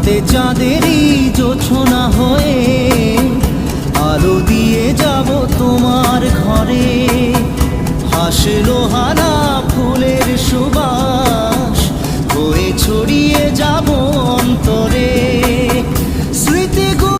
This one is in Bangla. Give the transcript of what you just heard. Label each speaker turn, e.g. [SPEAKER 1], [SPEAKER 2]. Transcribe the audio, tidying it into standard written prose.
[SPEAKER 1] রাতে চাঁদেরই জোছনা হয়ে আলো দিয়ে যাব তোমার ঘরে। হাসলো হানা